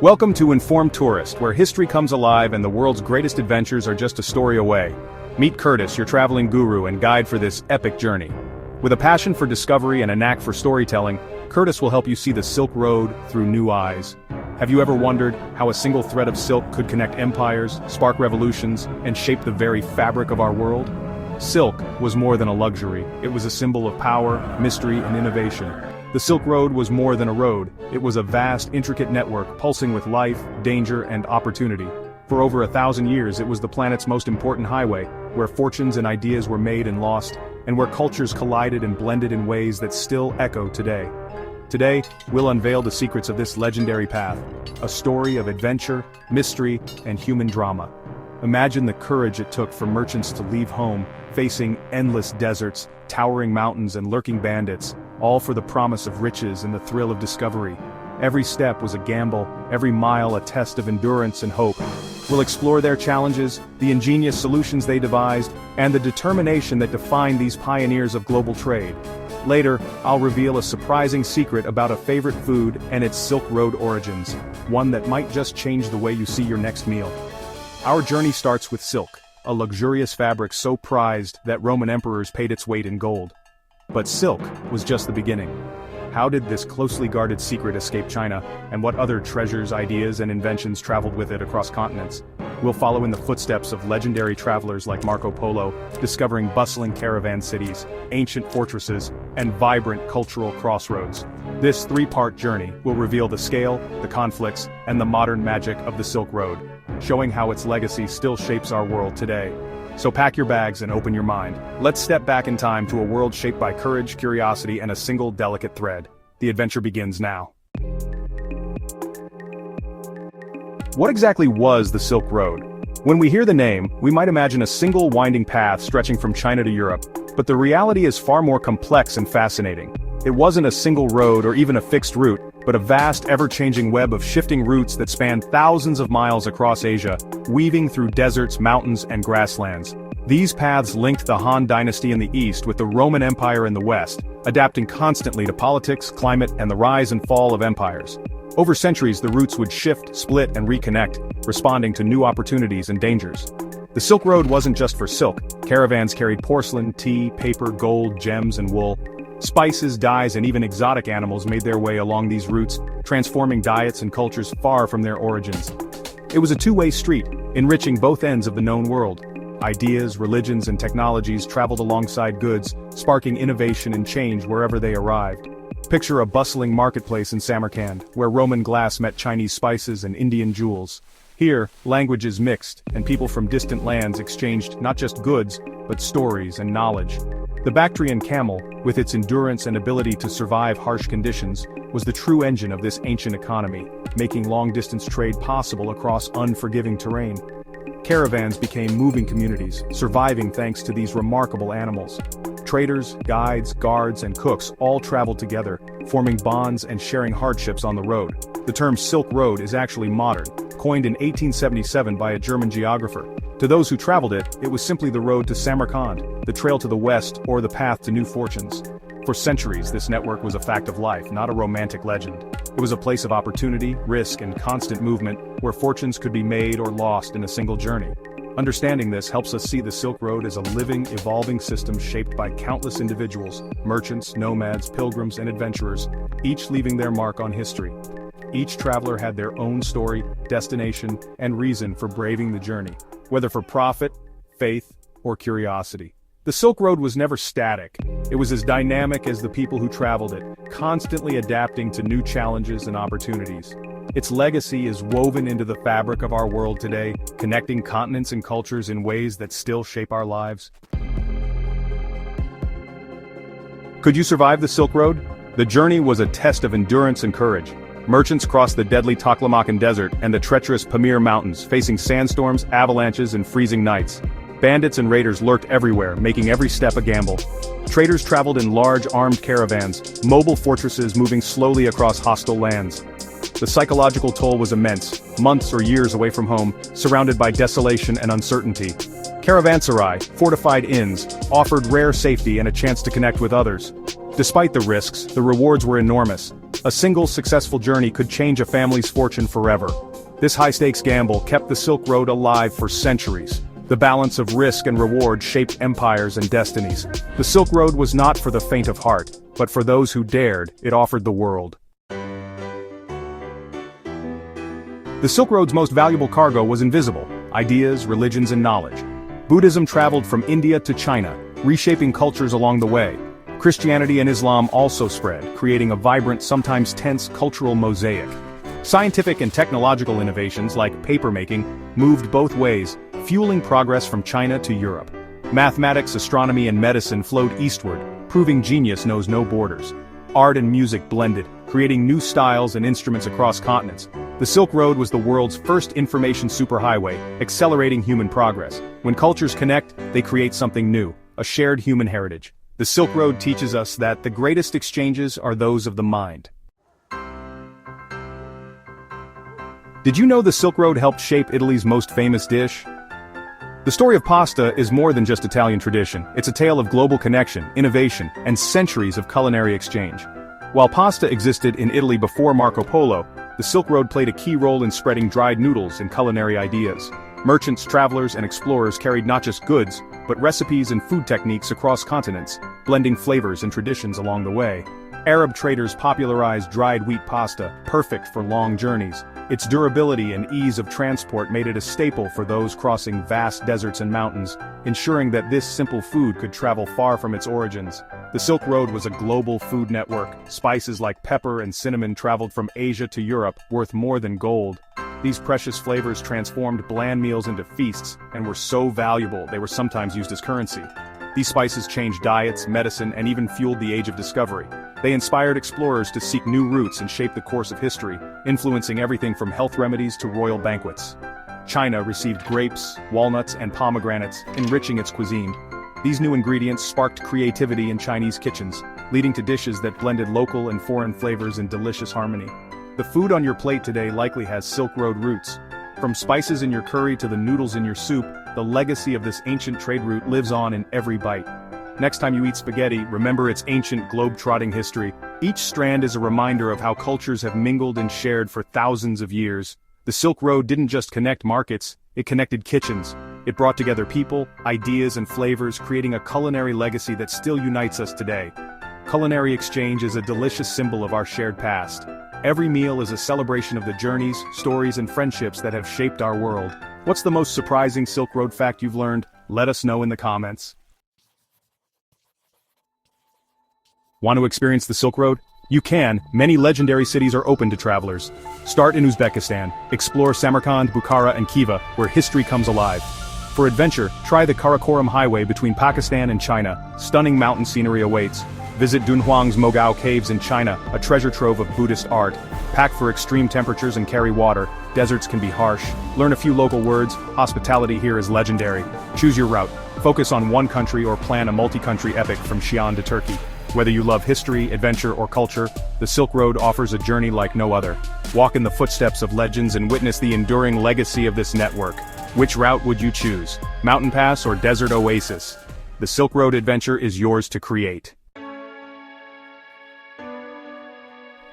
Welcome to Informed Tourist, where history comes alive and the world's greatest adventures are just a story away. Meet Curtis, your traveling guru and guide for this epic journey. With a passion for discovery and a knack for storytelling, Curtis will help you see the Silk Road through new eyes. Have you ever wondered how a single thread of silk could connect empires, spark revolutions, and shape the very fabric of our world? Silk was more than a luxury. It was a symbol of power, mystery, and innovation. The Silk Road was more than a road. It was a vast, intricate network pulsing with life, danger, and opportunity. For over 1,000 years, it was the planet's most important highway, where fortunes and ideas were made and lost, and where cultures collided and blended in ways that still echo today. Today, we'll unveil the secrets of this legendary path, a story of adventure, mystery, and human drama. Imagine the courage it took for merchants to leave home, facing endless deserts, towering mountains, and lurking bandits, all for the promise of riches and the thrill of discovery. Every step was a gamble, every mile a test of endurance and hope. We'll explore their challenges, the ingenious solutions they devised, and the determination that defined these pioneers of global trade. Later, I'll reveal a surprising secret about a favorite food and its Silk Road origins, one that might just change the way you see your next meal. Our journey starts with silk, a luxurious fabric so prized that Roman emperors paid its weight in gold. But silk was just the beginning. How did this closely guarded secret escape China, and what other treasures, ideas, and inventions traveled with it across continents? We'll follow in the footsteps of legendary travelers like Marco Polo, discovering bustling caravan cities, ancient fortresses, and vibrant cultural crossroads. This three-part journey will reveal the scale, the conflicts, and the modern magic of the Silk Road, showing how its legacy still shapes our world today. So pack your bags and open your mind. Let's step back in time to a world shaped by courage, curiosity, and a single delicate thread. The adventure begins now. What exactly was the Silk Road? When we hear the name, we might imagine a single winding path stretching from China to Europe, but the reality is far more complex and fascinating. It wasn't a single road or even a fixed route, but a vast, ever-changing web of shifting routes that spanned thousands of miles across Asia, weaving through deserts, mountains, and grasslands. These paths linked the Han Dynasty in the east with the Roman Empire in the west, adapting constantly to politics, climate, and the rise and fall of empires. Over centuries, the routes would shift, split, and reconnect, responding to new opportunities and dangers. The Silk Road wasn't just for silk. Caravans carried porcelain, tea, paper, gold, gems, and wool. Spices, dyes, and even exotic animals made their way along these routes, transforming diets and cultures far from their origins. It was a two-way street, enriching both ends of the known world. Ideas, religions, and technologies traveled alongside goods, sparking innovation and change wherever they arrived. Picture a bustling marketplace in Samarkand, where Roman glass met Chinese spices and Indian jewels. Here, languages mixed, and people from distant lands exchanged not just goods, but stories and knowledge. The Bactrian camel, with its endurance and ability to survive harsh conditions, was the true engine of this ancient economy, making long-distance trade possible across unforgiving terrain. Caravans became moving communities, surviving thanks to these remarkable animals. Traders, guides, guards, and cooks all traveled together, forming bonds and sharing hardships on the road. The term Silk Road is actually modern, coined in 1877 by a German geographer. To those who traveled it, it was simply the road to Samarkand, the trail to the west, or the path to new fortunes. For centuries, this network was a fact of life, not a romantic legend. It was a place of opportunity, risk, and constant movement, where fortunes could be made or lost in a single journey. Understanding this helps us see the Silk Road as a living, evolving system shaped by countless individuals, merchants, nomads, pilgrims, and adventurers, each leaving their mark on history. Each traveler had their own story, destination, and reason for braving the journey, whether for profit, faith, or curiosity. The Silk Road was never static. It was as dynamic as the people who traveled it, constantly adapting to new challenges and opportunities. Its legacy is woven into the fabric of our world today, connecting continents and cultures in ways that still shape our lives. Could you survive the Silk Road? The journey was a test of endurance and courage. Merchants crossed the deadly Taklamakan Desert and the treacherous Pamir Mountains, facing sandstorms, avalanches, and freezing nights. Bandits and raiders lurked everywhere, making every step a gamble. Traders traveled in large armed caravans, mobile fortresses moving slowly across hostile lands. The psychological toll was immense, months or years away from home, surrounded by desolation and uncertainty. Caravanserai, fortified inns, offered rare safety and a chance to connect with others. Despite the risks, the rewards were enormous. A single successful journey could change a family's fortune forever. This high-stakes gamble kept the Silk Road alive for centuries. The balance of risk and reward shaped empires and destinies. The Silk Road was not for the faint of heart, but for those who dared. It offered the world. The Silk Road's most valuable cargo was invisible: ideas, religions, and knowledge. Buddhism traveled from India to China, reshaping cultures along the way. Christianity and Islam also spread, creating a vibrant, sometimes tense, cultural mosaic. Scientific and technological innovations like papermaking moved both ways, fueling progress from China to Europe. Mathematics, astronomy, and medicine flowed eastward, proving genius knows no borders. Art and music blended, creating new styles and instruments across continents. The Silk Road was the world's first information superhighway, accelerating human progress. When cultures connect, they create something new, a shared human heritage. The Silk Road teaches us that the greatest exchanges are those of the mind. Did you know the Silk Road helped shape Italy's most famous dish? The story of pasta is more than just Italian tradition. It's a tale of global connection, innovation, and centuries of culinary exchange. While pasta existed in Italy before Marco Polo, the Silk Road played a key role in spreading dried noodles and culinary ideas. Merchants, travelers, and explorers carried not just goods, but recipes and food techniques across continents, blending flavors and traditions along the way. Arab traders popularized dried wheat pasta, perfect for long journeys. Its durability and ease of transport made it a staple for those crossing vast deserts and mountains, ensuring that this simple food could travel far from its origins. The Silk Road was a global food network. Spices like pepper and cinnamon traveled from Asia to Europe, worth more than gold. These precious flavors transformed bland meals into feasts, and were so valuable they were sometimes used as currency. These spices changed diets, medicine, and even fueled the Age of Discovery. They inspired explorers to seek new routes and shape the course of history, influencing everything from health remedies to royal banquets. China received grapes, walnuts, and pomegranates, enriching its cuisine. These new ingredients sparked creativity in Chinese kitchens, leading to dishes that blended local and foreign flavors in delicious harmony. The food on your plate today likely has Silk Road roots. From spices in your curry to the noodles in your soup, the legacy of this ancient trade route lives on in every bite. Next time you eat spaghetti, remember its ancient globe-trotting history. Each strand is a reminder of how cultures have mingled and shared for thousands of years. The Silk Road didn't just connect markets, it connected kitchens. It brought together people, ideas, and flavors, creating a culinary legacy that still unites us today. Culinary exchange is a delicious symbol of our shared past. Every meal is a celebration of the journeys, stories, and friendships that have shaped our world. What's the most surprising Silk Road fact you've learned? Let us know in the comments. Want to experience the Silk Road? You can. Many legendary cities are open to travelers. Start in Uzbekistan. Explore Samarkand, Bukhara, and Khiva, where history comes alive. For adventure, try the Karakoram Highway between Pakistan and China. Stunning mountain scenery awaits. Visit Dunhuang's Mogao Caves in China, a treasure trove of Buddhist art. Pack for extreme temperatures and carry water. Deserts can be harsh. Learn a few local words. Hospitality here is legendary. Choose your route. Focus on one country or plan a multi-country epic from Xi'an to Turkey. Whether you love history, adventure, or culture, the Silk Road offers a journey like no other. Walk in the footsteps of legends and witness the enduring legacy of this network. Which route would you choose? Mountain pass or desert oasis? The Silk Road adventure is yours to create.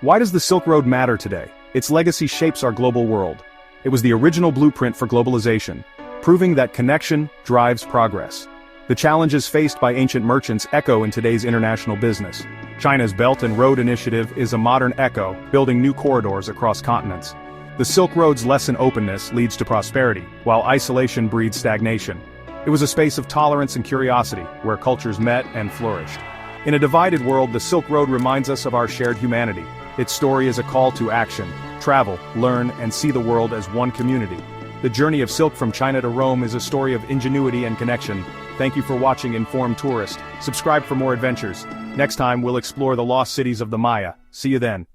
Why does the Silk Road matter today? Its legacy shapes our global world. It was the original blueprint for globalization, proving that connection drives progress. The challenges faced by ancient merchants echo in today's international business. China's Belt and Road Initiative is a modern echo, building new corridors across continents. The Silk Road's lesson openness leads to prosperity, while isolation breeds stagnation. It was a space of tolerance and curiosity, where cultures met and flourished. In a divided world, the Silk Road reminds us of our shared humanity. Its story is a call to action. Travel, learn, and see the world as one community. The journey of silk from China to Rome is a story of ingenuity and connection. Thank you for watching Informed Tourist. Subscribe for more adventures. Next time we'll explore the lost cities of the Maya. See you then.